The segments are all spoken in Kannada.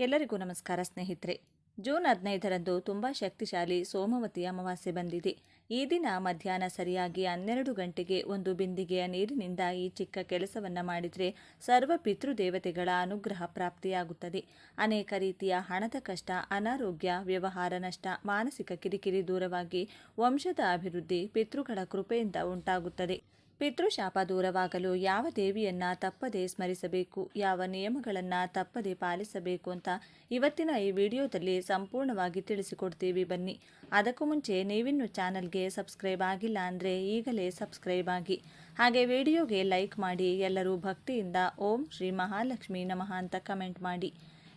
ಎಲ್ಲರಿಗೂ ನಮಸ್ಕಾರ ಸ್ನೇಹಿತರೆ. ಜೂನ್ 15ರಂದು ತುಂಬ ಶಕ್ತಿಶಾಲಿ ಸೋಮವತಿ ಅಮಾವಾಸ್ಯೆ ಬಂದಿದೆ. ಈ ದಿನ ಮಧ್ಯಾಹ್ನ ಸರಿಯಾಗಿ 12 ಗಂಟೆಗೆ ಒಂದು ಬಿಂದಿಗೆಯ ನೀರಿನಿಂದ ಈ ಚಿಕ್ಕ ಕೆಲಸವನ್ನು ಮಾಡಿದರೆ ಸರ್ವ ಪಿತೃದೇವತೆಗಳ ಅನುಗ್ರಹ ಪ್ರಾಪ್ತಿಯಾಗುತ್ತದೆ. ಅನೇಕ ರೀತಿಯ ಹಣದ ಕಷ್ಟ, ಅನಾರೋಗ್ಯ, ವ್ಯವಹಾರ ನಷ್ಟ, ಮಾನಸಿಕ ಕಿರಿಕಿರಿ ದೂರವಾಗಿ ವಂಶದ ಅಭಿವೃದ್ಧಿ ಪಿತೃಗಳ ಕೃಪೆಯಿಂದ ಉಂಟಾಗುತ್ತದೆ. ಪಿತೃಶಾಪ ದೂರವಾಗಲು ಯಾವ ದೇವಿಯನ್ನ ತಪ್ಪದೆ ಸ್ಮರಿಸಬೇಕು, ಯಾವ ನಿಯಮಗಳನ್ನು ತಪ್ಪದೆ ಪಾಲಿಸಬೇಕು ಅಂತ ಇವತ್ತಿನ ಈ ವಿಡಿಯೋದಲ್ಲಿ ಸಂಪೂರ್ಣವಾಗಿ ತಿಳಿಸಿಕೊಡ್ತೀವಿ. ಬನ್ನಿ. ಅದಕ್ಕೂ ಮುಂಚೆ ನೀವಿನ್ನು ಚಾನಲ್ಗೆ ಸಬ್ಸ್ಕ್ರೈಬ್ ಆಗಿಲ್ಲ ಅಂದರೆ ಈಗಲೇ ಸಬ್ಸ್ಕ್ರೈಬ್ ಆಗಿ, ಹಾಗೆ ವಿಡಿಯೋಗೆ ಲೈಕ್ ಮಾಡಿ. ಎಲ್ಲರೂ ಭಕ್ತಿಯಿಂದ ಓಂ ಶ್ರೀ ಮಹಾಲಕ್ಷ್ಮಿ ನಮಃ ಅಂತ ಕಮೆಂಟ್ ಮಾಡಿ.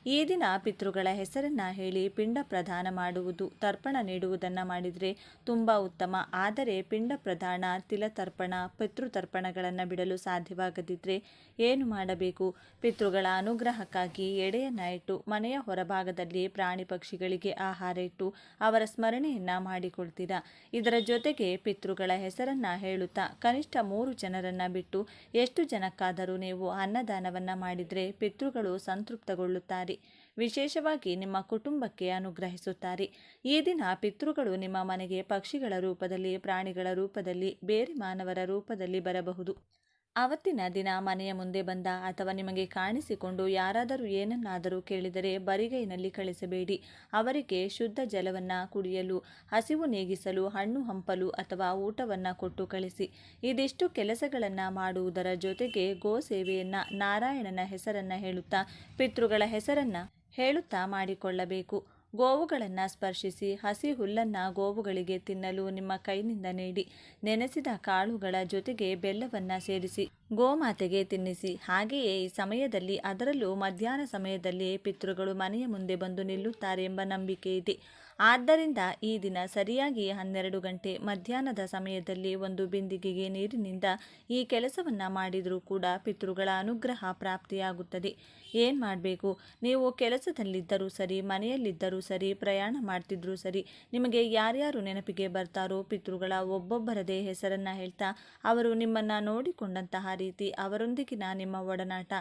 ಈ ದಿನ ಪಿತೃಗಳ ಹೆಸರನ್ನು ಹೇಳಿ ಪಿಂಡ ಪ್ರದಾನ ಮಾಡುವುದು, ತರ್ಪಣ ನೀಡುವುದನ್ನು ಮಾಡಿದರೆ ತುಂಬ ಉತ್ತಮ. ಆದರೆ ಪಿಂಡ ಪ್ರದಾನ, ತಿಲತರ್ಪಣ, ಪಿತೃತರ್ಪಣಗಳನ್ನು ಬಿಡಲು ಸಾಧ್ಯವಾಗದಿದ್ದರೆ ಏನು ಮಾಡಬೇಕು? ಪಿತೃಗಳ ಅನುಗ್ರಹಕ್ಕಾಗಿ ಎಡೆಯನ್ನು ಇಟ್ಟು ಮನೆಯ ಹೊರಭಾಗದಲ್ಲಿ ಪ್ರಾಣಿ ಪಕ್ಷಿಗಳಿಗೆ ಆಹಾರ ಇಟ್ಟು ಅವರ ಸ್ಮರಣೆಯನ್ನು ಮಾಡಿಕೊಳ್ತೀರಾ. ಇದರ ಜೊತೆಗೆ ಪಿತೃಗಳ ಹೆಸರನ್ನು ಹೇಳುತ್ತಾ ಕನಿಷ್ಠ 3 ಜನರನ್ನು ಬಿಟ್ಟು ಎಷ್ಟು ಜನಕ್ಕಾದರೂ ನೀವು ಅನ್ನದಾನವನ್ನು ಮಾಡಿದರೆ ಪಿತೃಗಳು ಸಂತೃಪ್ತಗೊಳ್ಳುತ್ತಾರೆ. ವಿಶೇಷವಾಗಿ ನಿಮ್ಮ ಕುಟುಂಬಕ್ಕೆ ಅನುಗ್ರಹಿಸುತ್ತಾರೆ. ಈ ದಿನ ಪಿತೃಗಳು ನಿಮ್ಮ ಮನೆಗೆ ಪಕ್ಷಿಗಳ ರೂಪದಲ್ಲಿ, ಪ್ರಾಣಿಗಳ ರೂಪದಲ್ಲಿ, ಬೇರೆ ಮಾನವರ ರೂಪದಲ್ಲಿ ಬರಬಹುದು. ಅವತ್ತಿನ ದಿನ ಮನೆಯ ಮುಂದೆ ಬಂದ ಅಥವಾ ನಿಮಗೆ ಕಾಣಿಸಿಕೊಂಡು ಯಾರಾದರೂ ಏನನ್ನಾದರೂ ಕೇಳಿದರೆ ಬರಿಗೈನಲ್ಲಿ ಕಳಿಸಬೇಡಿ. ಅವರಿಗೆ ಶುದ್ಧ ಜಲವನ್ನು ಕುಡಿಯಲು, ಹಸಿವು ನೀಗಿಸಲು ಹಣ್ಣು ಹಂಪಲು ಅಥವಾ ಊಟವನ್ನು ಕೊಟ್ಟು ಕಳಿಸಿ. ಇದಿಷ್ಟು ಕೆಲಸಗಳನ್ನು ಮಾಡುವುದರ ಜೊತೆಗೆ ಗೋ ಸೇವೆಯನ್ನು, ನಾರಾಯಣನ ಹೆಸರನ್ನು ಹೇಳುತ್ತಾ, ಪಿತೃಗಳ ಹೆಸರನ್ನು ಹೇಳುತ್ತಾ ಮಾಡಿಕೊಳ್ಳಬೇಕು. ಗೋವುಗಳನ್ನು ಸ್ಪರ್ಶಿಸಿ ಹಸಿ ಹುಲ್ಲನ್ನು ಗೋವುಗಳಿಗೆ ತಿನ್ನಲು ನಿಮ್ಮ ಕೈನಿಂದ ನೀಡಿ. ನೆನೆಸಿದ ಕಾಳುಗಳ ಜೊತೆಗೆ ಬೆಲ್ಲವನ್ನು ಸೇರಿಸಿ ಗೋಮಾತೆಗೆ ತಿನ್ನಿಸಿ. ಹಾಗೆಯೇ ಈ ಸಮಯದಲ್ಲಿ, ಅದರಲ್ಲೂ ಮಧ್ಯಾಹ್ನ ಸಮಯದಲ್ಲಿ ಪಿತೃಗಳು ಮನೆಯ ಮುಂದೆ ಬಂದು ನಿಲ್ಲುತ್ತಾರೆ ಎಂಬ ನಂಬಿಕೆ ಇದೆ. ಆದ್ದರಿಂದ ಈ ದಿನ ಸರಿಯಾಗಿ 12 ಗಂಟೆ ಮಧ್ಯಾಹ್ನದ ಸಮಯದಲ್ಲಿ ಒಂದು ಬಿಂದಿಗೆಗೆ ನೀರಿನಿಂದ ಈ ಕೆಲಸವನ್ನು ಮಾಡಿದರೂ ಕೂಡ ಪಿತೃಗಳ ಅನುಗ್ರಹ ಪ್ರಾಪ್ತಿಯಾಗುತ್ತದೆ. ಏನು ಮಾಡಬೇಕು? ನೀವು ಕೆಲಸದಲ್ಲಿದ್ದರೂ ಸರಿ, ಮನೆಯಲ್ಲಿದ್ದರೂ ಸರಿ, ಪ್ರಯಾಣ ಮಾಡ್ತಿದ್ರೂ ಸರಿ, ನಿಮಗೆ ಯಾರ್ಯಾರು ನೆನಪಿಗೆ ಬರ್ತಾರೋ ಪಿತೃಗಳ ಒಬ್ಬೊಬ್ಬರದೇ ಹೆಸರನ್ನು ಹೇಳ್ತಾ ಅವರು ನಿಮ್ಮನ್ನು ನೋಡಿಕೊಂಡಂತಹ ರೀತಿ, ಅವರೊಂದಿಗಿನ ನಿಮ್ಮ ಒಡನಾಟ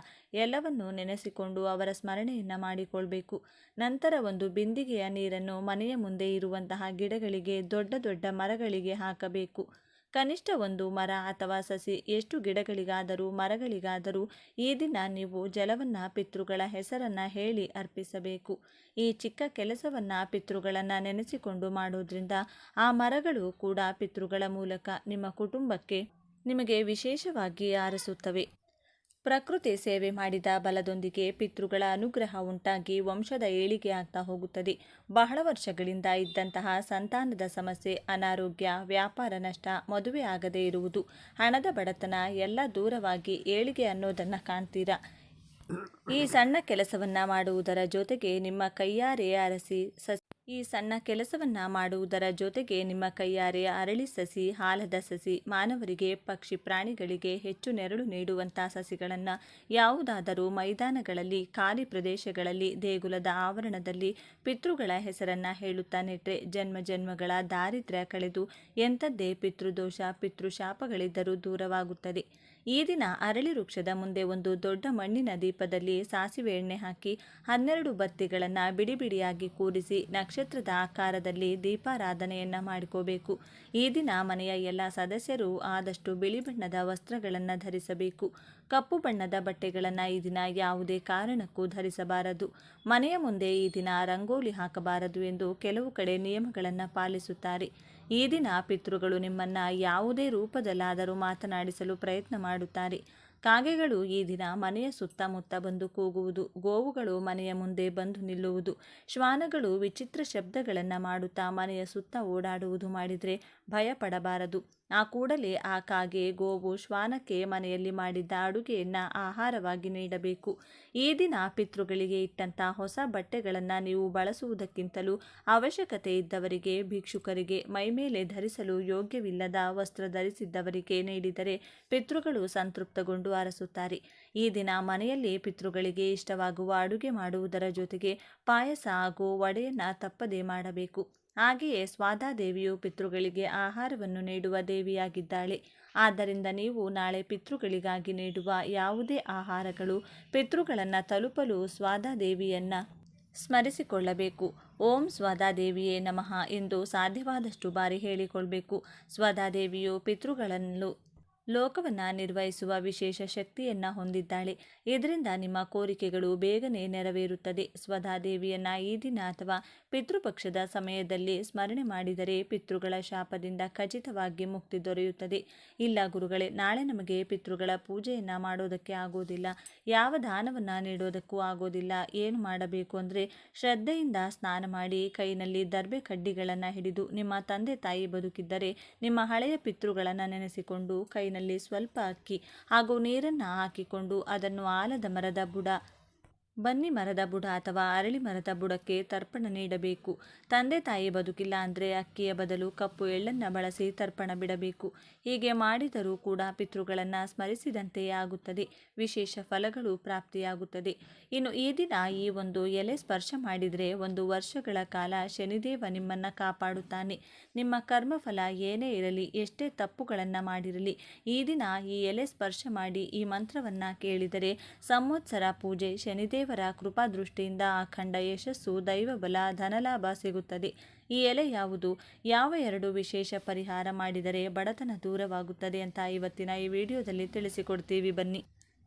ಎಲ್ಲವನ್ನೂ ನೆನೆಸಿಕೊಂಡು ಅವರ ಸ್ಮರಣೆಯನ್ನು ಮಾಡಿಕೊಳ್ಬೇಕು. ನಂತರ ಒಂದು ಬಿಂದಿಗೆಯ ನೀರನ್ನು ಮನೆಯ ಮುಂದೆ ಇರುವಂತಹ ಗಿಡಗಳಿಗೆ, ದೊಡ್ಡ ದೊಡ್ಡ ಮರಗಳಿಗೆ ಹಾಕಬೇಕು. ಕನಿಷ್ಠ ಒಂದು ಮರ ಅಥವಾ ಸಸಿ, ಎಷ್ಟು ಗಿಡಗಳಿಗಾದರೂ ಮರಗಳಿಗಾದರೂ ಈ ದಿನ ನೀವು ಜಲವನ್ನು ಪಿತೃಗಳ ಹೆಸರನ್ನು ಹೇಳಿ ಅರ್ಪಿಸಬೇಕು. ಈ ಚಿಕ್ಕ ಕೆಲಸವನ್ನು ಪಿತೃಗಳನ್ನು ನೆನೆಸಿಕೊಂಡು ಮಾಡೋದ್ರಿಂದ ಆ ಮರಗಳು ಕೂಡ ಪಿತೃಗಳ ಮೂಲಕ ನಿಮ್ಮ ಕುಟುಂಬಕ್ಕೆ, ನಿಮಗೆ ವಿಶೇಷವಾಗಿ ಆರಿಸುತ್ತವೆ. ಪ್ರಕೃತಿ ಸೇವೆ ಮಾಡಿದ ಬಲದೊಂದಿಗೆ ಪಿತೃಗಳ ಅನುಗ್ರಹ ಉಂಟಾಗಿ ವಂಶದ ಏಳಿಗೆ ಆಗ್ತಾ ಹೋಗುತ್ತದೆ. ಬಹಳ ವರ್ಷಗಳಿಂದ ಇದ್ದಂತಹ ಸಂತಾನದ ಸಮಸ್ಯೆ, ಅನಾರೋಗ್ಯ, ವ್ಯಾಪಾರ ನಷ್ಟ, ಮದುವೆ ಆಗದೇ ಇರುವುದು, ಹಣದ ಬಡತನ ಎಲ್ಲ ದೂರವಾಗಿ ಏಳಿಗೆ ಅನ್ನೋದನ್ನು ಕಾಣ್ತೀರಾ. ಈ ಸಣ್ಣ ಕೆಲಸವನ್ನು ಮಾಡುವುದರ ಜೊತೆಗೆ ನಿಮ್ಮ ಕೈಯಾರೆ ಅರಳಿ ಸಸಿ, ಆಲದ ಸಸಿ, ಮಾನವರಿಗೆ, ಪಕ್ಷಿ ಪ್ರಾಣಿಗಳಿಗೆ ಹೆಚ್ಚು ನೆರಳು ನೀಡುವಂಥ ಸಸಿಗಳನ್ನು ಯಾವುದಾದರೂ ಮೈದಾನಗಳಲ್ಲಿ, ಖಾಲಿ ಪ್ರದೇಶಗಳಲ್ಲಿ, ದೇಗುಲದ ಆವರಣದಲ್ಲಿ ಪಿತೃಗಳ ಹೆಸರನ್ನು ಹೇಳುತ್ತಾ ನೆಟ್ಟರೆ ಜನ್ಮ ಜನ್ಮಗಳ ದಾರಿದ್ರ್ಯ ಕಳೆದು ಎಂಥದ್ದೇ ಪಿತೃದೋಷ, ಪಿತೃಶಾಪಗಳಿದ್ದರೂ ದೂರವಾಗುತ್ತದೆ. ಈ ದಿನ ಅರಳಿ ವೃಕ್ಷದ ಮುಂದೆ ಒಂದು ದೊಡ್ಡ ಮಣ್ಣಿನ ದೀಪದಲ್ಲಿ ಸಾಸಿವೆ ಎಣ್ಣೆ ಹಾಕಿ 12 ಬತ್ತಿಗಳನ್ನು ಬಿಡಿ ಬಿಡಿಯಾಗಿ ಕೂರಿಸಿ ನಕ್ಷತ್ರದ ಆಕಾರದಲ್ಲಿ ದೀಪಾರಾಧನೆಯನ್ನು ಮಾಡಿಕೋಬೇಕು. ಈ ದಿನ ಮನೆಯ ಎಲ್ಲ ಸದಸ್ಯರು ಆದಷ್ಟು ಬಿಳಿ ಬಣ್ಣದ ವಸ್ತ್ರಗಳನ್ನು ಧರಿಸಬೇಕು. ಕಪ್ಪು ಬಣ್ಣದ ಬಟ್ಟೆಗಳನ್ನು ಈ ದಿನ ಯಾವುದೇ ಕಾರಣಕ್ಕೂ ಧರಿಸಬಾರದು. ಮನೆಯ ಮುಂದೆ ಈ ದಿನ ರಂಗೋಲಿ ಹಾಕಬಾರದು ಎಂದು ಕೆಲವು ಕಡೆ ನಿಯಮಗಳನ್ನು ಪಾಲಿಸುತ್ತಾರೆ. ಈ ದಿನ ಪಿತೃಗಳು ನಿಮ್ಮನ್ನು ಯಾವುದೇ ರೂಪದಲ್ಲಾದರೂ ಮಾತನಾಡಿಸಲು ಪ್ರಯತ್ನ ಮಾಡುತ್ತಾರೆ. ಕಾಗೆಗಳು ಈ ದಿನ ಮನೆಯ ಸುತ್ತಮುತ್ತ ಬಂದು ಕೂಗುವುದು, ಗೋವುಗಳು ಮನೆಯ ಮುಂದೆ ಬಂದು ನಿಲ್ಲುವುದು, ಶ್ವಾನಗಳು ವಿಚಿತ್ರ ಶಬ್ದಗಳನ್ನು ಮಾಡುತ್ತಾ ಮನೆಯ ಸುತ್ತ ಓಡಾಡುವುದು ಮಾಡಿದರೆ ಭಯಪಡಬಾರದು. ಆ ಕೂಡಲೇ ಆ ಕಾಗೆ, ಗೋವು, ಶ್ವಾನಕ್ಕೆ ಮನೆಯಲ್ಲಿ ಮಾಡಿದ್ದ ಅಡುಗೆಯನ್ನು ಆಹಾರವಾಗಿ ನೀಡಬೇಕು. ಈ ದಿನ ಪಿತೃಗಳಿಗೆ ಇಟ್ಟಂಥ ಹೊಸ ಬಟ್ಟೆಗಳನ್ನು ನೀವು ಬಳಸುವುದಕ್ಕಿಂತಲೂ ಅವಶ್ಯಕತೆ ಇದ್ದವರಿಗೆ, ಭಿಕ್ಷುಕರಿಗೆ, ಮೈಮೇಲೆ ಧರಿಸಲು ಯೋಗ್ಯವಿಲ್ಲದ ವಸ್ತ್ರ ಧರಿಸಿದ್ದವರಿಗೆ ನೀಡಿದರೆ ಪಿತೃಗಳು ಸಂತೃಪ್ತಗೊಂಡು ಅರಸುತ್ತಾರೆ. ಈ ದಿನ ಮನೆಯಲ್ಲಿ ಪಿತೃಗಳಿಗೆ ಇಷ್ಟವಾಗುವ ಅಡುಗೆ ಮಾಡುವುದರ ಜೊತೆಗೆ ಪಾಯಸ ಹಾಗೂ ವಡೆಯನ್ನು ತಪ್ಪದೇ ಮಾಡಬೇಕು. ಹಾಗೆಯೇ ಸ್ವಾಧಾದೇವಿಯು ಪಿತೃಗಳಿಗೆ ಆಹಾರವನ್ನು ನೀಡುವ ದೇವಿಯಾಗಿದ್ದಾಳೆ. ಆದ್ದರಿಂದ ನೀವು ನಾಳೆ ಪಿತೃಗಳಿಗಾಗಿ ನೀಡುವ ಯಾವುದೇ ಆಹಾರಗಳು ಪಿತೃಗಳನ್ನು ತಲುಪಲು ಸ್ವಾಧಾದೇವಿಯನ್ನು ಸ್ಮರಿಸಿಕೊಳ್ಳಬೇಕು. ಓಂ ಸ್ವಧಾದೇವಿಯೇ ನಮಃ ಎಂದು ಸಾಧ್ಯವಾದಷ್ಟು ಬಾರಿ ಹೇಳಿಕೊಳ್ಬೇಕು. ಸ್ವಧಾದೇವಿಯು ಪಿತೃಗಳಲ್ಲೂ ಲೋಕವನ್ನು ನಿರ್ವಹಿಸುವ ವಿಶೇಷ ಶಕ್ತಿಯನ್ನು ಹೊಂದಿದ್ದಾಳೆ. ಇದರಿಂದ ನಿಮ್ಮ ಕೋರಿಕೆಗಳು ಬೇಗನೆ ನೆರವೇರುತ್ತದೆ. ಸ್ವಧಾದೇವಿಯನ್ನು ಈ ದಿನ ಅಥವಾ ಪಿತೃಪಕ್ಷದ ಸಮಯದಲ್ಲಿ ಸ್ಮರಣೆ ಮಾಡಿದರೆ ಪಿತೃಗಳ ಶಾಪದಿಂದ ಖಚಿತವಾಗಿ ಮುಕ್ತಿ ದೊರೆಯುತ್ತದೆ. ಇಲ್ಲ ಗುರುಗಳೇ, ನಾಳೆ ನಮಗೆ ಪಿತೃಗಳ ಪೂಜೆಯನ್ನು ಮಾಡೋದಕ್ಕೆ ಆಗೋದಿಲ್ಲ, ಯಾವ ದಾನವನ್ನು ನೀಡೋದಕ್ಕೂ ಆಗೋದಿಲ್ಲ. ಏನು ಮಾಡಬೇಕು ಅಂದರೆ ಶ್ರದ್ಧೆಯಿಂದ ಸ್ನಾನ ಮಾಡಿ ಕೈನಲ್ಲಿ ದರ್ಬೆ ಕಡ್ಡಿಗಳನ್ನು ಹಿಡಿದು, ನಿಮ್ಮ ತಂದೆ ತಾಯಿ ಬದುಕಿದ್ದರೆ ನಿಮ್ಮ ಹಳೆಯ ಪಿತೃಗಳನ್ನು ನೆನೆಸಿಕೊಂಡು ಕೈನಲ್ಲಿ ಸ್ವಲ್ಪ ಅಕ್ಕಿ ಹಾಗೂ ನೀರನ್ನು ಹಾಕಿಕೊಂಡು ಅದನ್ನು ಆಲದ ಮರದ ಬುಡ, ಬನ್ನಿ ಮರದ ಬುಡ ಅಥವಾ ಅರಳಿ ಮರದ ಬುಡಕ್ಕೆ ತರ್ಪಣ ನೀಡಬೇಕು. ತಂದೆ ತಾಯಿ ಬದುಕಿಲ್ಲ ಅಂದರೆ ಅಕ್ಕಿಯ ಬದಲು ಕಪ್ಪು ಎಳ್ಳನ್ನು ಬಳಸಿ ತರ್ಪಣ ಬಿಡಬೇಕು. ಹೀಗೆ ಮಾಡಿದರೂ ಕೂಡ ಪಿತೃಗಳನ್ನು ಸ್ಮರಿಸಿದಂತೆಯೇ ಆಗುತ್ತದೆ, ವಿಶೇಷ ಫಲಗಳು ಪ್ರಾಪ್ತಿಯಾಗುತ್ತದೆ. ಇನ್ನು ಈ ದಿನ ಈ ಒಂದು ಎಲೆ ಸ್ಪರ್ಶ ಮಾಡಿದರೆ 1 ವರ್ಷಗಳ ಕಾಲ ಶನಿದೇವ ನಿಮ್ಮನ್ನು ಕಾಪಾಡುತ್ತಾನೆ. ನಿಮ್ಮ ಕರ್ಮಫಲ ಏನೇ ಇರಲಿ, ಎಷ್ಟೇ ತಪ್ಪುಗಳನ್ನು ಮಾಡಿರಲಿ, ಈ ದಿನ ಈ ಎಲೆ ಸ್ಪರ್ಶ ಮಾಡಿ ಈ ಮಂತ್ರವನ್ನು ಕೇಳಿದರೆ ಸಂವತ್ಸರ ಪೂಜೆ, ಶನಿದೇವರ ಕೃಪಾದೃಷ್ಟಿಯಿಂದ ಅಖಂಡ ಯಶಸ್ಸು, ದೈವಬಲ, ಧನಲಾಭ ಸಿಗುತ್ತದೆ. ಈ ಎಲೆ ಯಾವುದು, ಯಾವ 2 ವಿಶೇಷ ಪರಿಹಾರ ಮಾಡಿದರೆ ಬಡತನ ದೂರವಾಗುತ್ತದೆ ಅಂತ ಇವತ್ತಿನ ಈ ವಿಡಿಯೋದಲ್ಲಿ ತಿಳಿಸಿಕೊಡ್ತೀವಿ ಬನ್ನಿ.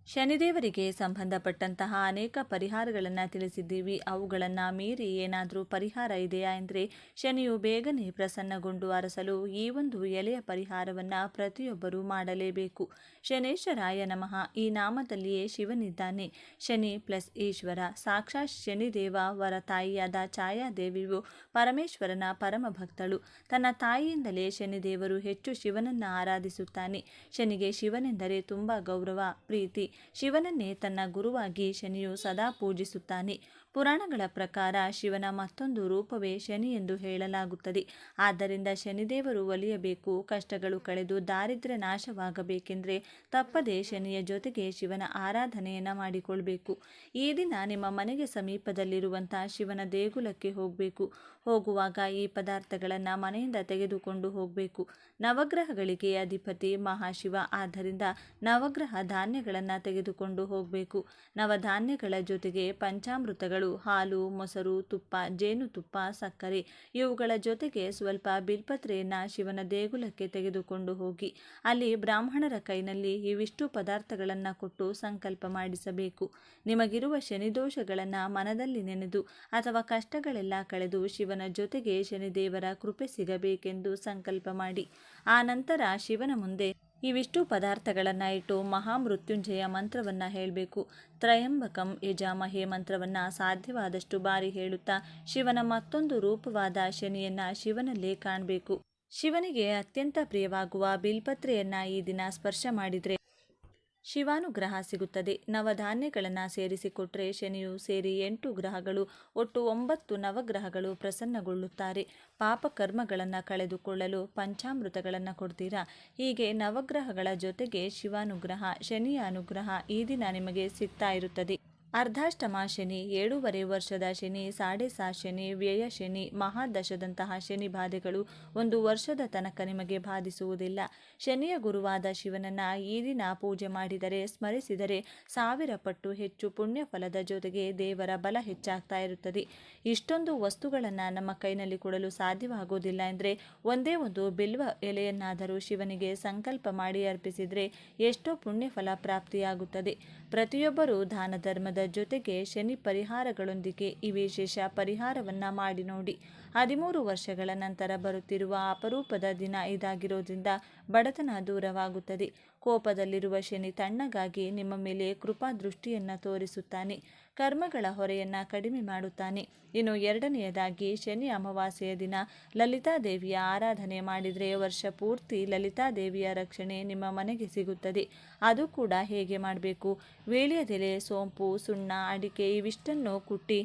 ಶನಿದೇವರಿಗೆ ಸಂಬಂಧಪಟ್ಟಂತಹ ಅನೇಕ ಪರಿಹಾರಗಳನ್ನು ತಿಳಿಸಿದ್ದೀವಿ. ಅವುಗಳನ್ನು ಮೀರಿ ಏನಾದರೂ ಪರಿಹಾರ ಇದೆಯಾ ಎಂದರೆ ಶನಿಯು ಬೇಗನೆ ಪ್ರಸನ್ನಗೊಂಡು ಅರಸಲು ಈ ಒಂದು ಎಲೆಯ ಪರಿಹಾರವನ್ನು ಪ್ರತಿಯೊಬ್ಬರೂ ಮಾಡಲೇಬೇಕು. ಶನೇಶ್ವರಾಯ ನಮಃ ಈ ನಾಮದಲ್ಲಿಯೇ ಶಿವನಿದ್ದಾನೆ. ಶನಿ ಪ್ಲಸ್ ಈಶ್ವರ. ಸಾಕ್ಷಾತ್ ಶನಿದೇವ ವರ ತಾಯಿಯಾದ ಛಾಯಾದೇವಿಯು ಪರಮೇಶ್ವರನ ಪರಮ ಭಕ್ತಳು. ತನ್ನ ತಾಯಿಯಿಂದಲೇ ಶನಿದೇವರು ಹೆಚ್ಚು ಶಿವನನ್ನು ಆರಾಧಿಸುತ್ತಾನೆ. ಶನಿಗೆ ಶಿವನೆಂದರೆ ತುಂಬ ಗೌರವ, ಪ್ರೀತಿ. ಶಿವನನ್ನೇ ತನ್ನ ಗುರುವಾಗಿ ಶನಿಯು ಸದಾ ಪೂಜಿಸುತ್ತಾನೆ. ಪುರಾಣಗಳ ಪ್ರಕಾರ ಶಿವನ ಮತ್ತೊಂದು ರೂಪವೇ ಶನಿ ಎಂದು ಹೇಳಲಾಗುತ್ತದೆ. ಆದ್ದರಿಂದ ಶನಿದೇವರು ಒಲಿಯಬೇಕು, ಕಷ್ಟಗಳು ಕಳೆದು ದಾರಿದ್ರ್ಯ ನಾಶವಾಗಬೇಕೆಂದರೆ ತಪ್ಪದೇ ಶನಿಯ ಜೊತೆಗೆ ಶಿವನ ಆರಾಧನೆಯನ್ನು ಮಾಡಿಕೊಳ್ಬೇಕು. ಈ ದಿನ ನಿಮ್ಮ ಮನೆಗೆ ಸಮೀಪದಲ್ಲಿರುವಂಥ ಶಿವನ ದೇಗುಲಕ್ಕೆ ಹೋಗಬೇಕು. ಹೋಗುವಾಗ ಈ ಪದಾರ್ಥಗಳನ್ನು ಮನೆಯಿಂದ ತೆಗೆದುಕೊಂಡು ಹೋಗಬೇಕು. ನವಗ್ರಹಗಳಿಗೆ ಅಧಿಪತಿ ಮಹಾಶಿವ, ಆದ್ದರಿಂದ ನವಗ್ರಹ ಧಾನ್ಯಗಳನ್ನು ತೆಗೆದುಕೊಂಡು ಹೋಗಬೇಕು. ನವಧಾನ್ಯಗಳ ಜೊತೆಗೆ ಪಂಚಾಮೃತಗಳು, ಹಾಲು, ಮೊಸರು, ತುಪ್ಪ, ಜೇನುತುಪ್ಪ, ಸಕ್ಕರೆ ಇವುಗಳ ಜೊತೆಗೆ ಸ್ವಲ್ಪ ಬಿಲ್ಪತ್ರೆಯನ್ನು ಶಿವನ ದೇಗುಲಕ್ಕೆ ತೆಗೆದುಕೊಂಡು ಹೋಗಿ ಅಲ್ಲಿ ಬ್ರಾಹ್ಮಣರ ಕೈನಲ್ಲಿ ಇವಿಷ್ಟು ಪದಾರ್ಥಗಳನ್ನು ಕೊಟ್ಟು ಸಂಕಲ್ಪ ಮಾಡಿಸಬೇಕು. ನಿಮಗಿರುವ ಶನಿದೋಷಗಳನ್ನು ಮನದಲ್ಲಿ ನೆನೆದು ಅಥವಾ ಕಷ್ಟಗಳೆಲ್ಲ ಕಳೆದು ಶಿವನ ಜೊತೆಗೆ ಶನಿದೇವರ ಕೃಪೆ ಸಿಗಬೇಕೆಂದು ಸಂಕಲ್ಪ ಮಾಡಿ ಆ ನಂತರ ಶಿವನ ಮುಂದೆ ಇವಿಷ್ಟು ಪದಾರ್ಥಗಳನ್ನು ಇಟ್ಟು ಮಹಾಮೃತ್ಯುಂಜಯ ಮಂತ್ರವನ್ನು ಹೇಳಬೇಕು. ತ್ರಯಂಬಕಂ ಯಜಾಮಹೇ ಮಂತ್ರವನ್ನು ಸಾಧ್ಯವಾದಷ್ಟು ಬಾರಿ ಹೇಳುತ್ತಾ ಶಿವನ ಮತ್ತೊಂದು ರೂಪವಾದ ಶನಿಯನ್ನು ಶಿವನಲ್ಲೇ ಕಾಣಬೇಕು. ಶಿವನಿಗೆ ಅತ್ಯಂತ ಪ್ರಿಯವಾಗುವ ಬಿಲ್ಪತ್ರೆಯನ್ನು ಈ ದಿನ ಸ್ಪರ್ಶ ಮಾಡಿದರೆ ಶಿವಾನುಗ್ರಹ ಸಿಗುತ್ತದೆ. ನವಧಾನ್ಯಗಳನ್ನು ಸೇರಿಸಿಕೊಟ್ರೆ ಶನಿಯು ಸೇರಿ 8 ಗ್ರಹಗಳು, ಒಟ್ಟು 9 ನವಗ್ರಹಗಳು ಪ್ರಸನ್ನಗೊಳ್ಳುತ್ತಾರೆ. ಪಾಪಕರ್ಮಗಳನ್ನು ಕಳೆದುಕೊಳ್ಳಲು ಪಂಚಾಮೃತಗಳನ್ನು ಕೊಡ್ತೀರಾ. ಹೀಗೆ ನವಗ್ರಹಗಳ ಜೊತೆಗೆ ಶಿವಾನುಗ್ರಹ, ಶನಿಯ ಅನುಗ್ರಹ ಈ ದಿನ ನಿಮಗೆ ಸಿಗ್ತಾ ಇರುತ್ತದೆ. ಅರ್ಧಾಷ್ಟಮ ಶನಿ, 7.5 ವರ್ಷದ ಶನಿ, ಸಾಡೆ ಸಾತ್ ಶನಿ, ವ್ಯಯ ಶನಿ, ಮಹಾದಶದಂತಹ ಶನಿ ಬಾಧೆಗಳು 1 ವರ್ಷದ ತನಕ ನಿಮಗೆ ಬಾಧಿಸುವುದಿಲ್ಲ. ಶನಿಯ ಗುರುವಾದ ಶಿವನನ್ನು ಈ ದಿನ ಪೂಜೆ ಮಾಡಿದರೆ, ಸ್ಮರಿಸಿದರೆ 1000 ಪಟ್ಟು ಹೆಚ್ಚು ಪುಣ್ಯ ಫಲದ ಜೊತೆಗೆ ದೇವರ ಬಲ ಹೆಚ್ಚಾಗ್ತಾ ಇರುತ್ತದೆ. ಇಷ್ಟೊಂದು ವಸ್ತುಗಳನ್ನು ನಮ್ಮ ಕೈನಲ್ಲಿ ಕೊಡಲು ಸಾಧ್ಯವಾಗೋದಿಲ್ಲ ಎಂದರೆ ಒಂದೇ ಒಂದು ಬಿಲ್ವ ಎಲೆಯನ್ನಾದರೂ ಶಿವನಿಗೆ ಸಂಕಲ್ಪ ಮಾಡಿ ಅರ್ಪಿಸಿದರೆ ಎಷ್ಟೋ ಪುಣ್ಯಫಲ ಪ್ರಾಪ್ತಿಯಾಗುತ್ತದೆ. ಪ್ರತಿಯೊಬ್ಬರೂ ದಾನ ಧರ್ಮದ ಜೊತೆಗೆ ಶನಿ ಪರಿಹಾರಗಳೊಂದಿಗೆ ಈ ವಿಶೇಷ ಪರಿಹಾರವನ್ನು ಮಾಡಿ ನೋಡಿ. 13 ವರ್ಷಗಳ ನಂತರ ಬರುತ್ತಿರುವ ಅಪರೂಪದ ದಿನ ಇದಾಗಿರೋದ್ರಿಂದ ಬಡತನ ದೂರವಾಗುತ್ತದೆ. ಕೋಪದಲ್ಲಿರುವ ಶನಿ ತಣ್ಣಗಾಗಿ ನಿಮ್ಮ ಮೇಲೆ ಕೃಪಾ ದೃಷ್ಟಿಯನ್ನು ತೋರಿಸುತ್ತಾನೆ. ಕರ್ಮಗಳ ಹೊರೆಯನ್ನು ಕಡಿಮೆ ಮಾಡುತ್ತಾನೆ. ಇನ್ನು 2ನೇದಾಗಿ ಶನಿ ಅಮಾವಾಸ್ಯೆಯ ದಿನ ಲಲಿತಾದೇವಿಯ ಆರಾಧನೆ ಮಾಡಿದರೆ ವರ್ಷ ಪೂರ್ತಿ ಲಲಿತಾದೇವಿಯ ರಕ್ಷಣೆ ನಿಮ್ಮ ಮನೆಗೆ ಸಿಗುತ್ತದೆ. ಅದು ಕೂಡ ಹೇಗೆ ಮಾಡಬೇಕು, ವೀಳ್ಯದೆಲೆ, ಸೋಂಪು, ಸುಣ್ಣ, ಅಡಿಕೆ ಇವಿಷ್ಟನ್ನು ಕುಟ್ಟಿ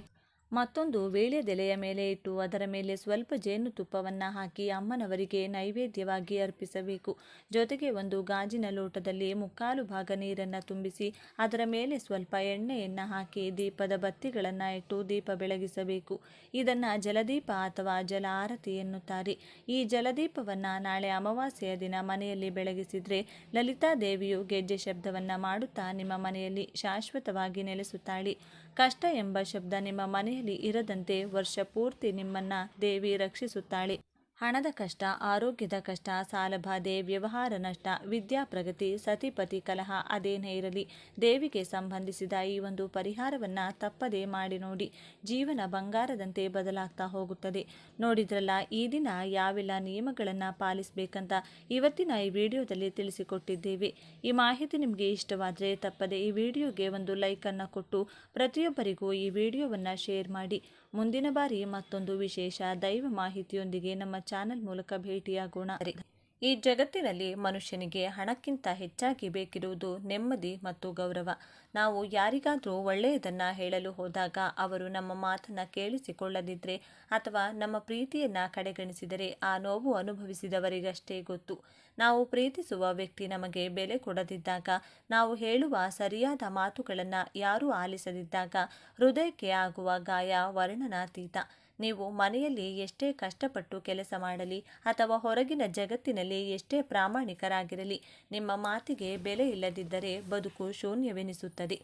ಮತ್ತೊಂದು ವೀಳ್ಯದೆಲೆಯ ಮೇಲೆ ಇಟ್ಟು ಅದರ ಮೇಲೆ ಸ್ವಲ್ಪ ಜೇನುತುಪ್ಪವನ್ನು ಹಾಕಿ ಅಮ್ಮನವರಿಗೆ ನೈವೇದ್ಯವಾಗಿ ಅರ್ಪಿಸಬೇಕು. ಜೊತೆಗೆ ಒಂದು ಗಾಜಿನ ಲೋಟದಲ್ಲಿ 3/4 ಭಾಗ ನೀರನ್ನು ತುಂಬಿಸಿ ಅದರ ಮೇಲೆ ಸ್ವಲ್ಪ ಎಣ್ಣೆಯನ್ನು ಹಾಕಿ ದೀಪದ ಬತ್ತಿಗಳನ್ನು ಇಟ್ಟು ದೀಪ ಬೆಳಗಿಸಬೇಕು. ಇದನ್ನು ಜಲದೀಪ ಅಥವಾ ಜಲ ಆರತಿ ಎನ್ನುತ್ತಾರೆ. ಈ ಜಲದೀಪವನ್ನು ನಾಳೆ ಅಮಾವಾಸ್ಯೆಯ ದಿನ ಮನೆಯಲ್ಲಿ ಬೆಳಗಿಸಿದರೆ ಲಲಿತಾದೇವಿಯು ಗೆಜ್ಜೆ ಶಬ್ದವನ್ನು ಮಾಡುತ್ತಾ ನಿಮ್ಮ ಮನೆಯಲ್ಲಿ ಶಾಶ್ವತವಾಗಿ ನೆಲೆಸುತ್ತಾಳೆ. ಕಷ್ಟ ಎಂಬ ಶಬ್ದ ನಿಮ್ಮ ಮನೆಯಲ್ಲಿ ಇರದಂತೆ ವರ್ಷ ಪೂರ್ತಿ ನಿಮ್ಮನ್ನು ದೇವಿ ರಕ್ಷಿಸುತ್ತಾಳೆ. ಹಣದ ಕಷ್ಟ, ಆರೋಗ್ಯದ ಕಷ್ಟ, ಸಾಲಬಾಧೆ, ವ್ಯವಹಾರ ನಷ್ಟ, ವಿದ್ಯಾ ಪ್ರಗತಿ, ಸತಿಪತಿ ಕಲಹ ಅದೇನೇ ಇರಲಿ, ದೇವಿಗೆ ಸಂಬಂಧಿಸಿದ ಈ ಒಂದು ಪರಿಹಾರವನ್ನು ತಪ್ಪದೇ ಮಾಡಿ ನೋಡಿ. ಜೀವನ ಬಂಗಾರದಂತೆ ಬದಲಾಗ್ತಾ ಹೋಗುತ್ತದೆ. ನೋಡಿದ್ರಲ್ಲ, ಈ ದಿನ ಯಾವೆಲ್ಲ ನಿಯಮಗಳನ್ನು ಪಾಲಿಸಬೇಕಂತ ಇವತ್ತಿನ ಈ ವಿಡಿಯೋದಲ್ಲಿ ತಿಳಿಸಿಕೊಟ್ಟಿದ್ದೇವೆ. ಈ ಮಾಹಿತಿ ನಿಮಗೆ ಇಷ್ಟವಾದರೆ ತಪ್ಪದೇ ಈ ವಿಡಿಯೋಗೆ ಒಂದು ಲೈಕನ್ನು ಕೊಟ್ಟು ಪ್ರತಿಯೊಬ್ಬರಿಗೂ ಈ ವಿಡಿಯೋವನ್ನು ಶೇರ್ ಮಾಡಿ. ಮುಂದಿನ ಬಾರಿ ಮತ್ತೊಂದು ವಿಶೇಷ ದೈವ ಮಾಹಿತಿಯೊಂದಿಗೆ ನಮ್ಮ ಚಾನೆಲ್ ಮೂಲಕ ಭೇಟಿಯಾಗೋಣ. ಈ ಜಗತ್ತಿನಲ್ಲಿ ಮನುಷ್ಯನಿಗೆ ಹಣಕ್ಕಿಂತ ಹೆಚ್ಚಾಗಿ ಬೇಕಿರುವುದು ನೆಮ್ಮದಿ ಮತ್ತು ಗೌರವ. ನಾವು ಯಾರಿಗಾದರೂ ಒಳ್ಳೆಯದನ್ನು ಹೇಳಲು ಹೋದಾಗ ಅವರು ನಮ್ಮ ಮಾತನ್ನು ಕೇಳಿಸಿಕೊಳ್ಳದಿದ್ದರೆ ಅಥವಾ ನಮ್ಮ ಪ್ರೀತಿಯನ್ನು ಕಡೆಗಣಿಸಿದರೆ ಆ ನೋವು ಅನುಭವಿಸಿದವರಿಗಷ್ಟೇ ಗೊತ್ತು. ನಾವು ಪ್ರೀತಿಸುವ ವ್ಯಕ್ತಿ ನಮಗೆ ಬೆಲೆ ಕೊಡದಿದ್ದಾಗ, ನಾವು ಹೇಳುವ ಸರಿಯಾದ ಮಾತುಗಳನ್ನು ಯಾರೂ ಆಲಿಸದಿದ್ದಾಗ ಹೃದಯಕ್ಕೆ ಆಗುವ ಗಾಯ ವರ್ಣನಾತೀತ. ನೀವು ಮನೆಯಲ್ಲಿ ಎಷ್ಟೇ ಕಷ್ಟಪಟ್ಟು ಕೆಲಸ ಮಾಡಲಿ ಅಥವಾ ಹೊರಗಿನ ಜಗತ್ತಿನಲ್ಲಿ ಎಷ್ಟೇ ಪ್ರಾಮಾಣಿಕರಾಗಿರಲಿ, ನಿಮ್ಮ ಮಾತಿಗೆ ಬೆಲೆ ಇಲ್ಲದಿದ್ದರೆ ಬದುಕು ಶೂನ್ಯವೆನಿಸುತ್ತದೆ.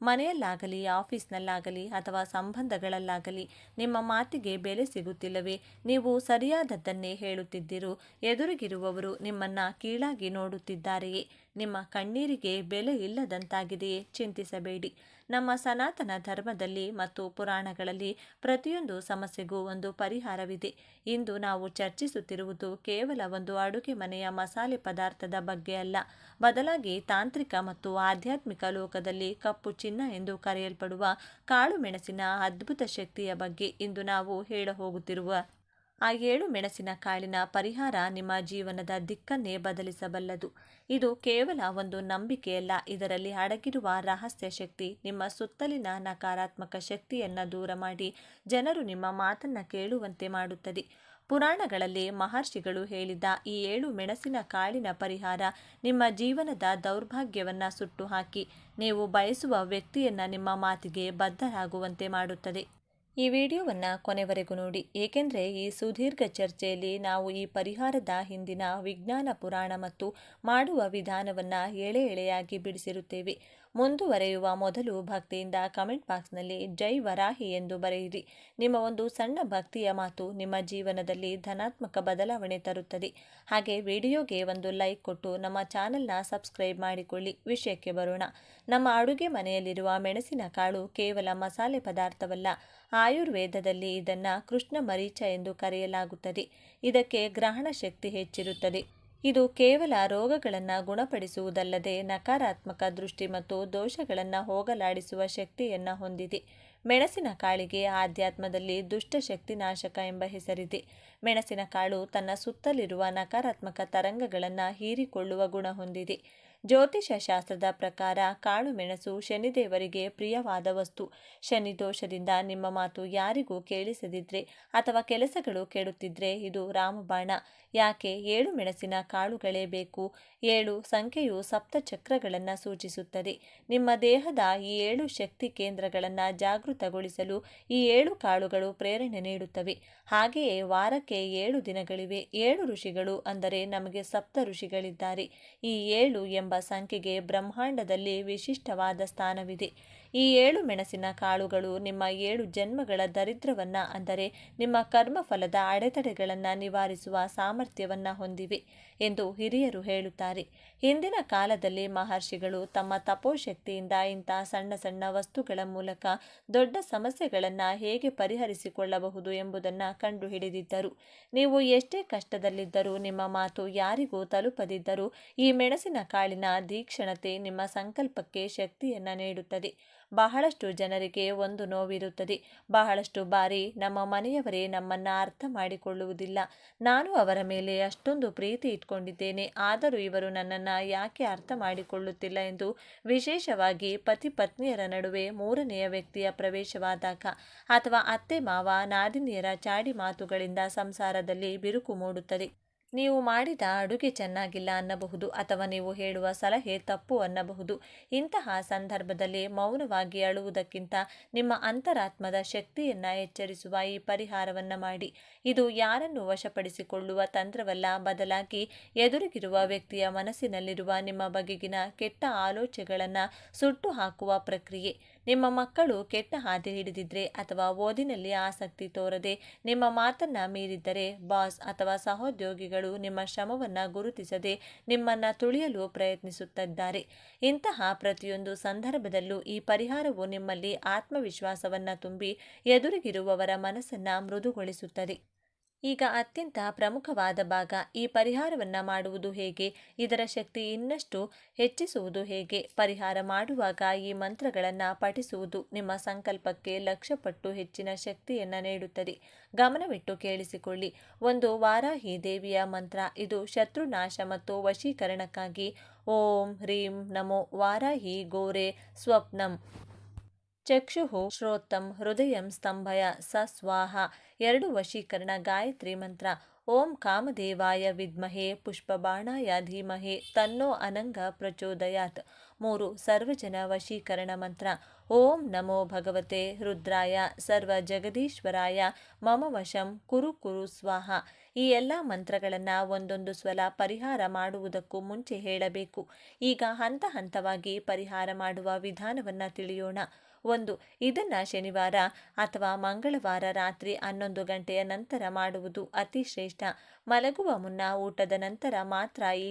ಮನೆಯಲ್ಲಾಗಲಿ, ಆಫೀಸ್ನಲ್ಲಾಗಲಿ ಅಥವಾ ಸಂಬಂಧಗಳಲ್ಲಾಗಲಿ ನಿಮ್ಮ ಮಾತಿಗೆ ಬೆಲೆ ಸಿಗುತ್ತಿಲ್ಲವೇ? ನೀವು ಸರಿಯಾದದ್ದನ್ನೇ ಹೇಳುತ್ತಿದ್ದರೂ ಎದುರಿಗಿರುವವರು ನಿಮ್ಮನ್ನು ಕೀಳಾಗಿ ನೋಡುತ್ತಿದ್ದಾರೆಯೇ? ನಿಮ್ಮ ಕಣ್ಣೀರಿಗೆ ಬೆಲೆ ಇಲ್ಲದಂತಾಗಿದೆಯೇ? ಚಿಂತಿಸಬೇಡಿ. ನಮ್ಮ ಸನಾತನ ಧರ್ಮದಲ್ಲಿ ಮತ್ತು ಪುರಾಣಗಳಲ್ಲಿ ಪ್ರತಿಯೊಂದು ಸಮಸ್ಯೆಗೂ ಒಂದು ಪರಿಹಾರವಿದೆ. ಇಂದು ನಾವು ಚರ್ಚಿಸುತ್ತಿರುವುದು ಕೇವಲ ಒಂದು ಅಡುಗೆ ಮನೆಯ ಮಸಾಲೆ ಪದಾರ್ಥದ ಬಗ್ಗೆ ಅಲ್ಲ, ಬದಲಾಗಿ ತಾಂತ್ರಿಕ ಮತ್ತು ಆಧ್ಯಾತ್ಮಿಕ ಲೋಕದಲ್ಲಿ ಕಪ್ಪು ಚಿನ್ನ ಎಂದು ಕರೆಯಲ್ಪಡುವ ಕಾಳು ಮೆಣಸಿನ ಅದ್ಭುತ ಶಕ್ತಿಯ ಬಗ್ಗೆ. ಇಂದು ನಾವು ಹೇಳ ಹೋಗುತ್ತಿರುವ ಆ 7 ಮೆಣಸಿನ ಕಾಳಿನ ಪರಿಹಾರ ನಿಮ್ಮ ಜೀವನದ ದಿಕ್ಕನ್ನೇ ಬದಲಿಸಬಲ್ಲದು. ಇದು ಕೇವಲ ಒಂದು ನಂಬಿಕೆಯಲ್ಲ, ಇದರಲ್ಲಿ ಅಡಗಿರುವ ರಹಸ್ಯ ಶಕ್ತಿ ನಿಮ್ಮ ಸುತ್ತಲಿನ ನಕಾರಾತ್ಮಕ ಶಕ್ತಿಯನ್ನು ದೂರ ಮಾಡಿ ಜನರು ನಿಮ್ಮ ಮಾತನ್ನು ಕೇಳುವಂತೆ ಮಾಡುತ್ತದೆ. ಪುರಾಣಗಳಲ್ಲಿ ಮಹರ್ಷಿಗಳು ಹೇಳಿದ ಈ 7 ಮೆಣಸಿನ ಕಾಳಿನ ಪರಿಹಾರ ನಿಮ್ಮ ಜೀವನದ ದೌರ್ಭಾಗ್ಯವನ್ನು ಸುಟ್ಟು ಹಾಕಿ ನೀವು ಬಯಸುವ ವ್ಯಕ್ತಿಯನ್ನು ನಿಮ್ಮ ಮಾತಿಗೆ ಬದ್ಧರಾಗುವಂತೆ ಮಾಡುತ್ತದೆ. ಈ ವಿಡಿಯೋವನ್ನು ಕೊನೆವರೆಗೂ ನೋಡಿ, ಏಕೆಂದರೆ ಈ ಸುದೀರ್ಘ ಚರ್ಚೆಯಲ್ಲಿ ನಾವು ಈ ಪರಿಹಾರದ ಹಿಂದಿನ ವಿಜ್ಞಾನ, ಪುರಾಣ ಮತ್ತು ಮಾಡುವ ವಿಧಾನವನ್ನು ಎಳೆ ಎಳೆಯಾಗಿ ಬಿಡಿಸಿರುತ್ತೇವೆ. ಮುಂದುವರೆಯುವ ಮೊದಲು ಭಕ್ತಿಯಿಂದ ಕಮೆಂಟ್ ಬಾಕ್ಸ್ನಲ್ಲಿ ಜೈ ವರಾಹಿ ಎಂದು ಬರೆಯಿರಿ. ನಿಮ್ಮ ಒಂದು ಸಣ್ಣ ಭಕ್ತಿಯ ಮಾತು ನಿಮ್ಮ ಜೀವನದಲ್ಲಿ ಧನಾತ್ಮಕ ಬದಲಾವಣೆ ತರುತ್ತದೆ. ಹಾಗೆ ವಿಡಿಯೋಗೆ ಒಂದು ಲೈಕ್ ಕೊಟ್ಟು ನಮ್ಮ ಚಾನೆಲ್ನ ಸಬ್ಸ್ಕ್ರೈಬ್ ಮಾಡಿಕೊಳ್ಳಿ. ವಿಷಯಕ್ಕೆ ಬರೋಣ. ನಮ್ಮ ಅಡುಗೆ ಮನೆಯಲ್ಲಿರುವ ಮೆಣಸಿನ ಕಾಳು ಕೇವಲ ಮಸಾಲೆ ಪದಾರ್ಥವಲ್ಲ. ಆಯುರ್ವೇದದಲ್ಲಿ ಇದನ್ನು ಕೃಷ್ಣ ಮರೀಚ ಎಂದು ಕರೆಯಲಾಗುತ್ತದೆ. ಇದಕ್ಕೆ ಗ್ರಹಣ ಶಕ್ತಿ ಹೆಚ್ಚಿರುತ್ತದೆ. ಇದು ಕೇವಲ ರೋಗಗಳನ್ನು ಗುಣಪಡಿಸುವುದಲ್ಲದೆ ನಕಾರಾತ್ಮಕ ದೃಷ್ಟಿ ಮತ್ತು ದೋಷಗಳನ್ನು ಹೋಗಲಾಡಿಸುವ ಶಕ್ತಿಯನ್ನು ಹೊಂದಿದೆ. ಮೆಣಸಿನ ಕಾಳಿಗೆ ಆಧ್ಯಾತ್ಮದಲ್ಲಿ ದುಷ್ಟ ಶಕ್ತಿ ನಾಶಕ ಎಂಬ ಹೆಸರಿದೆ. ಮೆಣಸಿನ ಕಾಳು ತನ್ನ ಸುತ್ತಲಿರುವ ನಕಾರಾತ್ಮಕ ತರಂಗಗಳನ್ನು ಹೀರಿಕೊಳ್ಳುವ ಗುಣ ಹೊಂದಿದೆ. ಜ್ಯೋತಿಷ ಶಾಸ್ತ್ರದ ಪ್ರಕಾರ ಕಾಳು ಮೆಣಸು ಶನಿದೇವರಿಗೆ ಪ್ರಿಯವಾದ ವಸ್ತು. ಶನಿ ದೋಷದಿಂದ ನಿಮ್ಮ ಮಾತು ಯಾರಿಗೂ ಕೇಳಿಸದಿದ್ರೆ ಅಥವಾ ಕೆಲಸಗಳು ಕೆಡುತ್ತಿದ್ರೆ ಇದು ರಾಮಬಾಣ. ಯಾಕೆ 7 ಮೆಣಸಿನ ಕಾಳುಗಳೇ ಬೇಕು? 7 ಸಂಖ್ಯೆಯು ಸಪ್ತ ಚಕ್ರಗಳನ್ನು ಸೂಚಿಸುತ್ತದೆ. ನಿಮ್ಮ ದೇಹದ ಈ 7 ಶಕ್ತಿ ಕೇಂದ್ರಗಳನ್ನು ಜಾಗೃತಗೊಳಿಸಲು ಈ 7 ಕಾಳುಗಳು ಪ್ರೇರಣೆ ನೀಡುತ್ತವೆ. ಹಾಗೆಯೇ ವಾರಕ್ಕೆ 7 ದಿನಗಳಿವೆ. 7 ಋಷಿಗಳು ಅಂದರೆ ನಮಗೆ ಸಪ್ತ ಋಷಿಗಳಿದ್ದಾರೆ. ಈ 7 ಎಂಬ ಸಂಖ್ಯೆಗೆ ಬ್ರಹ್ಮಾಂಡದಲ್ಲಿ ವಿಶಿಷ್ಟವಾದ ಸ್ಥಾನವಿದೆ. ಈ 7 ಮೆಣಸಿನ ಕಾಳುಗಳು ನಿಮ್ಮ 7 ಜನ್ಮಗಳ ದರಿದ್ರವನ್ನು ಅಂದರೆ ನಿಮ್ಮ ಕರ್ಮಫಲದ ಅಡೆತಡೆಗಳನ್ನು ನಿವಾರಿಸುವ ಸಾಮರ್ಥ್ಯವನ್ನು ಹೊಂದಿವೆ ಎಂದು ಹಿರಿಯರು ಹೇಳುತ್ತಾರೆ. ಹಿಂದಿನ ಕಾಲದಲ್ಲಿ ಮಹರ್ಷಿಗಳು ತಮ್ಮ ತಪೋಶಕ್ತಿಯಿಂದ ಇಂಥ ಸಣ್ಣ ಸಣ್ಣ ವಸ್ತುಗಳ ಮೂಲಕ ದೊಡ್ಡ ಸಮಸ್ಯೆಗಳನ್ನು ಹೇಗೆ ಪರಿಹರಿಸಿಕೊಳ್ಳಬಹುದು ಎಂಬುದನ್ನು ಕಂಡುಹಿಡಿದಿದ್ದರು. ನೀವು ಎಷ್ಟೇ ಕಷ್ಟದಲ್ಲಿದ್ದರೂ, ನಿಮ್ಮ ಮಾತು ಯಾರಿಗೂ ತಲುಪದಿದ್ದರೂ ಈ ಮೆಣಸಿನ ಕಾಳಿನ ತೀಕ್ಷ್ಣತೆ ನಿಮ್ಮ ಸಂಕಲ್ಪಕ್ಕೆ ಶಕ್ತಿಯನ್ನು ನೀಡುತ್ತದೆ. ಬಹಳಷ್ಟು ಜನರಿಗೆ ಒಂದು ನೋವಿರುತ್ತದೆ. ಬಹಳಷ್ಟು ಬಾರಿ ನಮ್ಮ ಮನೆಯವರೇ ನಮ್ಮನ್ನು ಅರ್ಥ ಮಾಡಿಕೊಳ್ಳುವುದಿಲ್ಲ. ನಾನು ಅವರ ಮೇಲೆ ಅಷ್ಟೊಂದು ಪ್ರೀತಿ ಇಟ್ಕೊಂಡಿದ್ದೇನೆ, ಆದರೂ ಇವರು ನನ್ನನ್ನು ಯಾಕೆ ಅರ್ಥ ಮಾಡಿಕೊಳ್ಳುತ್ತಿಲ್ಲ ಎಂದು. ವಿಶೇಷವಾಗಿ ಪತಿ ಪತ್ನಿಯರ ನಡುವೆ ಮೂರನೆಯ ವ್ಯಕ್ತಿಯ ಪ್ರವೇಶವಾದಾಗ ಅಥವಾ ಅತ್ತೆ ಮಾವ ನಾದಿನಿಯರ ಚಾಡಿ ಮಾತುಗಳಿಂದ ಸಂಸಾರದಲ್ಲಿ ಬಿರುಕು ಮೂಡುತ್ತದೆ. ನೀವು ಮಾಡಿದ ಅಡುಗೆ ಚೆನ್ನಾಗಿಲ್ಲ ಅನ್ನಬಹುದು ಅಥವಾ ನೀವು ಹೇಳುವ ಸಲಹೆ ತಪ್ಪು ಅನ್ನಬಹುದು. ಇಂತಹ ಸಂದರ್ಭದಲ್ಲಿ ಮೌನವಾಗಿ ಅಳುವುದಕ್ಕಿಂತ ನಿಮ್ಮ ಅಂತರಾತ್ಮದ ಶಕ್ತಿಯನ್ನು ಎಚ್ಚರಿಸುವ ಈ ಪರಿಹಾರವನ್ನು ಮಾಡಿ. ಇದು ಯಾರನ್ನು ವಶಪಡಿಸಿಕೊಳ್ಳುವ ತಂತ್ರವಲ್ಲ, ಬದಲಾಗಿ ಎದುರಿಗಿರುವ ವ್ಯಕ್ತಿಯ ಮನಸ್ಸಿನಲ್ಲಿರುವ ನಿಮ್ಮ ಬಗೆಗಿನ ಕೆಟ್ಟ ಆಲೋಚನೆಗಳನ್ನು ಸುಟ್ಟು ಹಾಕುವ ಪ್ರಕ್ರಿಯೆ. ನಿಮ್ಮ ಮಕ್ಕಳು ಕೆಟ್ಟ ಹಾದಿ ಹಿಡಿದಿದ್ರೆ ಅಥವಾ ಓದಿನಲ್ಲಿ ಆಸಕ್ತಿ ತೋರದೆ ನಿಮ್ಮ ಮಾತನ್ನ ಮೀರಿದ್ದರೆ, ಬಾಸ್ ಅಥವಾ ಸಹೋದ್ಯೋಗಿಗಳು ನಿಮ್ಮ ಶ್ರಮವನ್ನು ಗುರುತಿಸದೆ ನಿಮ್ಮನ್ನು ತುಳಿಯಲು ಪ್ರಯತ್ನಿಸುತ್ತಿದ್ದಾರೆ. ಇಂತಹ ಪ್ರತಿಯೊಂದು ಸಂದರ್ಭದಲ್ಲೂ ಈ ಪರಿಹಾರವು ನಿಮ್ಮಲ್ಲಿ ಆತ್ಮವಿಶ್ವಾಸವನ್ನು ತುಂಬಿ ಎದುರಿಗಿರುವವರ ಮನಸ್ಸನ್ನು ಮೃದುಗೊಳಿಸುತ್ತದೆ. ಈಗ ಅತ್ಯಂತ ಪ್ರಮುಖವಾದ ಭಾಗ, ಈ ಪರಿಹಾರವನ್ನು ಮಾಡುವುದು ಹೇಗೆ, ಇದರ ಶಕ್ತಿ ಇನ್ನಷ್ಟು ಹೆಚ್ಚಿಸುವುದು ಹೇಗೆ. ಪರಿಹಾರ ಮಾಡುವಾಗ ಈ ಮಂತ್ರಗಳನ್ನು ಪಠಿಸುವುದು ನಿಮ್ಮ ಸಂಕಲ್ಪಕ್ಕೆ ಲಕ್ಷಪಟ್ಟು ಹೆಚ್ಚಿನ ಶಕ್ತಿಯನ್ನು ನೀಡುತ್ತದೆ. ಗಮನವಿಟ್ಟು ಕೇಳಿಸಿಕೊಳ್ಳಿ. 1. ವಾರಾಹಿ ದೇವಿಯ ಮಂತ್ರ. ಇದು ಶತ್ರುನಾಶ ಮತ್ತು ವಶೀಕರಣಕ್ಕಾಗಿ. ಓಂ ಹ್ರೀಂ ನಮೋ ವಾರಾಹಿ ಗೋರೆ ಸ್ವಪ್ನಂ ಚಕ್ಷುಃ ಶ್ರೋತಂ ಹೃದಯಂ ಸ್ತಂಭಯ ಸ ಸ್ವಾಹ. 2. ವಶೀಕರಣ ಗಾಯತ್ರಿ ಮಂತ್ರ. ಓಂ ಕಾಮದೇವಾಯ ವಿದ್ಮಹೆ ಪುಷ್ಪಬಾಣಾಯ ಧೀಮಹಿ ತನ್ನೋ ಅನಂಗ ಪ್ರಚೋದಯಾತ್. 3. ಸರ್ವಜನ ವಶೀಕರಣ ಮಂತ್ರ. ಓಂ ನಮೋ ಭಗವತೆ ರುದ್ರಾಯ ಸರ್ವ ಜಗದೀಶ್ವರಾಯ ಮಮ ವಶಂ ಕುರು ಕುರು ಸ್ವಾಹ. ಈ ಎಲ್ಲ ಮಂತ್ರಗಳನ್ನು ಒಂದೊಂದು ಸಲ ಪರಿಹಾರ ಮಾಡುವುದಕ್ಕೂ ಮುಂಚೆ ಹೇಳಬೇಕು. ಈಗ ಹಂತ ಹಂತವಾಗಿ ಪರಿಹಾರ ಮಾಡುವ ವಿಧಾನವನ್ನು ತಿಳಿಯೋಣ. 1. ಇದನ್ನು ಶನಿವಾರ ಅಥವಾ ಮಂಗಳವಾರ ರಾತ್ರಿ 11 ಗಂಟೆಯ ನಂತರ ಮಾಡುವುದು ಅತಿ ಶ್ರೇಷ್ಠ. ಮಲಗುವ ಮುನ್ನ ಊಟದ ನಂತರ ಮಾತ್ರ ಈ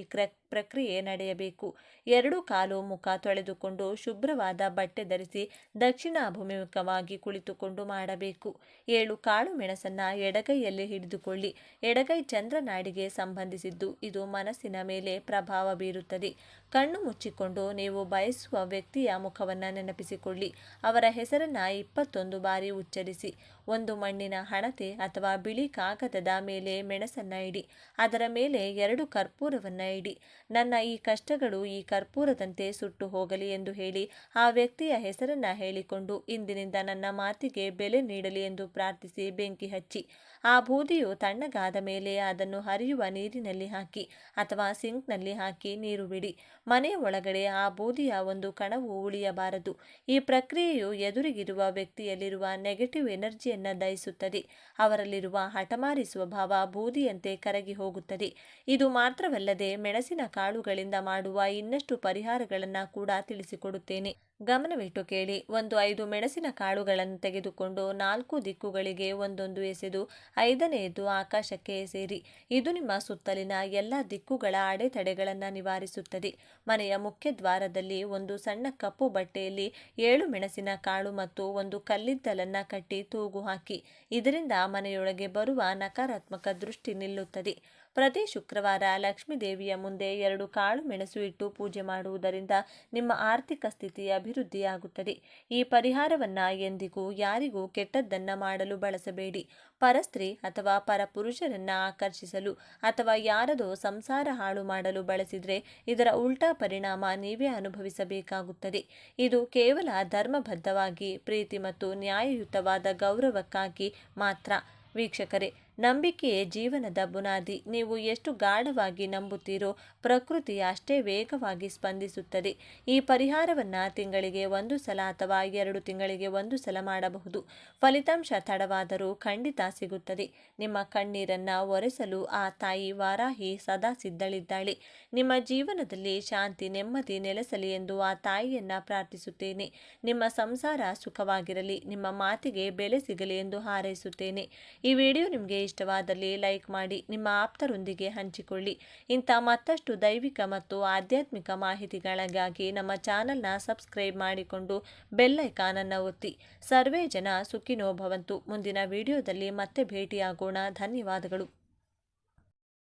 ಪ್ರಕ್ರಿಯೆ ನಡೆಯಬೇಕು. 2 ಕಾಲು ಮುಖ ತೊಳೆದುಕೊಂಡು ಶುಭ್ರವಾದ ಬಟ್ಟೆ ಧರಿಸಿ ದಕ್ಷಿಣಾಭಿಮುಖವಾಗಿ ಕುಳಿತುಕೊಂಡು ಮಾಡಬೇಕು. 7 ಕಾಳು ಮೆಣಸನ್ನು ಎಡಗೈಯಲ್ಲಿ ಹಿಡಿದುಕೊಳ್ಳಿ. ಎಡಗೈ ಚಂದ್ರನಾಡಿಗೆ ಸಂಬಂಧಿಸಿದ್ದು. ಇದು ಮನಸ್ಸಿನ ಮೇಲೆ ಪ್ರಭಾವ ಬೀರುತ್ತದೆ. ಕಣ್ಣು ಮುಚ್ಚಿಕೊಂಡು ನೀವು ಬಯಸುವ ವ್ಯಕ್ತಿಯ ಮುಖವನ್ನು ನೆನಪಿಸಿಕೊಳ್ಳಿ. ಅವರ ಹೆಸರನ್ನು 21 ಬಾರಿ ಉಚ್ಚರಿಸಿ. 1 ಮಣ್ಣಿನ ಹಣತೆ ಅಥವಾ ಬಿಳಿ ಕಾಗದದ ಮೇಲೆ ಮೆಣಸನ್ನು ಇಡಿ. ಅದರ ಮೇಲೆ 2 ಕರ್ಪೂರವನ್ನು ಇಡಿ. ನನ್ನ ಈ ಕಷ್ಟಗಳು ಈ ಕರ್ಪೂರದಂತೆ ಸುಟ್ಟು ಹೋಗಲಿ ಎಂದು ಹೇಳಿ ಆ ವ್ಯಕ್ತಿಯ ಹೆಸರನ್ನು ಹೇಳಿಕೊಂಡು ಇಂದಿನಿಂದ ನನ್ನ ಮಾತಿಗೆ ಬೆಲೆ ನೀಡಲಿ ಎಂದು ಪ್ರಾರ್ಥಿಸಿ ಬೆಂಕಿ ಹಚ್ಚಿ. ಆ ಬೂದಿಯು ತಣ್ಣಗಾದ ಮೇಲೆ ಅದನ್ನು ಹರಿಯುವ ನೀರಿನಲ್ಲಿ ಹಾಕಿ ಅಥವಾ ಸಿಂಕ್ನಲ್ಲಿ ಹಾಕಿ ನೀರು ಬಿಡಿ. ಮನೆಯ ಒಳಗಡೆ ಆ ಬೂದಿಯ ಒಂದು ಕಣವು ಉಳಿಯಬಾರದು. ಈ ಪ್ರಕ್ರಿಯೆಯು ಎದುರಿಗಿರುವ ವ್ಯಕ್ತಿಯಲ್ಲಿರುವ ನೆಗೆಟಿವ್ ಎನರ್ಜಿಯನ್ನು ದಹಿಸುತ್ತದೆ. ಅವರಲ್ಲಿರುವ ಹಠಮಾರಿ ಸ್ವಭಾವ ಬೂದಿಯಂತೆ ಕರಗಿ ಹೋಗುತ್ತದೆ. ಇದು ಮಾತ್ರವಲ್ಲದೆ ಮೆಣಸಿನ ಕಾಳುಗಳಿಂದ ಮಾಡುವ ಇನ್ನಷ್ಟು ಪರಿಹಾರಗಳನ್ನು ಕೂಡ ತಿಳಿಸಿಕೊಡುತ್ತೇನೆ. ಗಮನವಿಟ್ಟು ಕೇಳಿ. 5 ಮೆಣಸಿನ ಕಾಳುಗಳನ್ನು ತೆಗೆದುಕೊಂಡು 4 ದಿಕ್ಕುಗಳಿಗೆ ಒಂದೊಂದು ಎಸೆದು 5ನೇದು ಆಕಾಶಕ್ಕೆ ಎಸೆಯಿರಿ. ಇದು ನಿಮ್ಮ ಸುತ್ತಲಿನ ಎಲ್ಲ ದಿಕ್ಕುಗಳ ಅಡೆತಡೆಗಳನ್ನು ನಿವಾರಿಸುತ್ತದೆ. ಮನೆಯ ಮುಖ್ಯ ದ್ವಾರದಲ್ಲಿ ಒಂದು ಸಣ್ಣ ಕಪ್ಪು ಬಟ್ಟೆಯಲ್ಲಿ 7 ಮೆಣಸಿನ ಕಾಳು ಮತ್ತು ಒಂದು ಕಲ್ಲಿದ್ದಲನ್ನು ಕಟ್ಟಿ ತೂಗು ಹಾಕಿ. ಇದರಿಂದ ಮನೆಯೊಳಗೆ ಬರುವ ನಕಾರಾತ್ಮಕ ದೃಷ್ಟಿ ನಿಲ್ಲುತ್ತದೆ. ಪ್ರತಿ ಶುಕ್ರವಾರ ಲಕ್ಷ್ಮೀ ದೇವಿಯ ಮುಂದೆ 2 ಕಾಳು ಮೆಣಸು ಇಟ್ಟು ಪೂಜೆ ಮಾಡುವುದರಿಂದ ನಿಮ್ಮ ಆರ್ಥಿಕ ಸ್ಥಿತಿ ಅಭಿವೃದ್ಧಿಯಾಗುತ್ತದೆ. ಈ ಪರಿಹಾರವನ್ನು ಎಂದಿಗೂ ಯಾರಿಗೂ ಕೆಟ್ಟದ್ದನ್ನು ಮಾಡಲು ಬಳಸಬೇಡಿ. ಪರಸ್ತ್ರೀ ಅಥವಾ ಪರಪುರುಷರನ್ನು ಆಕರ್ಷಿಸಲು ಅಥವಾ ಯಾರದೋ ಸಂಸಾರ ಹಾಳು ಮಾಡಲು ಬಳಸಿದರೆ ಇದರ ಉಲ್ಟಾ ಪರಿಣಾಮ ನೀವೇ ಅನುಭವಿಸಬೇಕಾಗುತ್ತದೆ. ಇದು ಕೇವಲ ಧರ್ಮಬದ್ಧವಾಗಿ ಪ್ರೀತಿ ಮತ್ತು ನ್ಯಾಯಯುತವಾದ ಗೌರವಕ್ಕಾಗಿ ಮಾತ್ರ. ವೀಕ್ಷಕರೇ, ನಂಬಿಕೆಯೇ ಜೀವನದ ಬುನಾದಿ. ನೀವು ಎಷ್ಟು ಗಾಢವಾಗಿ ನಂಬುತ್ತೀರೋ ಪ್ರಕೃತಿ ಅಷ್ಟೇ ವೇಗವಾಗಿ ಸ್ಪಂದಿಸುತ್ತದೆ. ಈ ಪರಿಹಾರವನ್ನು ತಿಂಗಳಿಗೆ 1 ಸಲ ಅಥವಾ 2 ತಿಂಗಳಿಗೆ 1 ಸಲ ಮಾಡಬಹುದು. ಫಲಿತಾಂಶ ತಡವಾದರೂ ಖಂಡಿತ ಸಿಗುತ್ತದೆ. ನಿಮ್ಮ ಕಣ್ಣೀರನ್ನು ಒರೆಸಲು ಆ ತಾಯಿ ವಾರಾಹಿ ಸದಾ ಸಿದ್ಧಳಿದ್ದಾಳೆ. ನಿಮ್ಮ ಜೀವನದಲ್ಲಿ ಶಾಂತಿ ನೆಮ್ಮದಿ ನೆಲೆಸಲಿ ಎಂದು ಆ ತಾಯಿಯನ್ನು ಪ್ರಾರ್ಥಿಸುತ್ತೇನೆ. ನಿಮ್ಮ ಸಂಸಾರ ಸುಖವಾಗಿರಲಿ, ನಿಮ್ಮ ಮಾತಿಗೆ ಬೆಲೆ ಸಿಗಲಿ ಎಂದು ಹಾರೈಸುತ್ತೇನೆ. ಈ ವಿಡಿಯೋ ನಿಮಗೆ ಇಷ್ಟವಾದಲ್ಲಿ ಲೈಕ್ ಮಾಡಿ, ನಿಮ್ಮ ಆಪ್ತರೊಂದಿಗೆ ಹಂಚಿಕೊಳ್ಳಿ. ಇಂಥ ಮತ್ತಷ್ಟು ದೈವಿಕ ಮತ್ತು ಆಧ್ಯಾತ್ಮಿಕ ಮಾಹಿತಿಗಳಿಗಾಗಿ ನಮ್ಮ ಚಾನಲ್ನ ಸಬ್ಸ್ಕ್ರೈಬ್ ಮಾಡಿಕೊಂಡು ಬೆಲ್ ಐಕಾನನ್ನು ಒತ್ತಿ. ಸರ್ವೇ ಜನ ಸುಖಿನೋ ಭವಂತು. ಮುಂದಿನ ವಿಡಿಯೋದಲ್ಲಿ ಮತ್ತೆ ಭೇಟಿಯಾಗೋಣ. ಧನ್ಯವಾದಗಳು.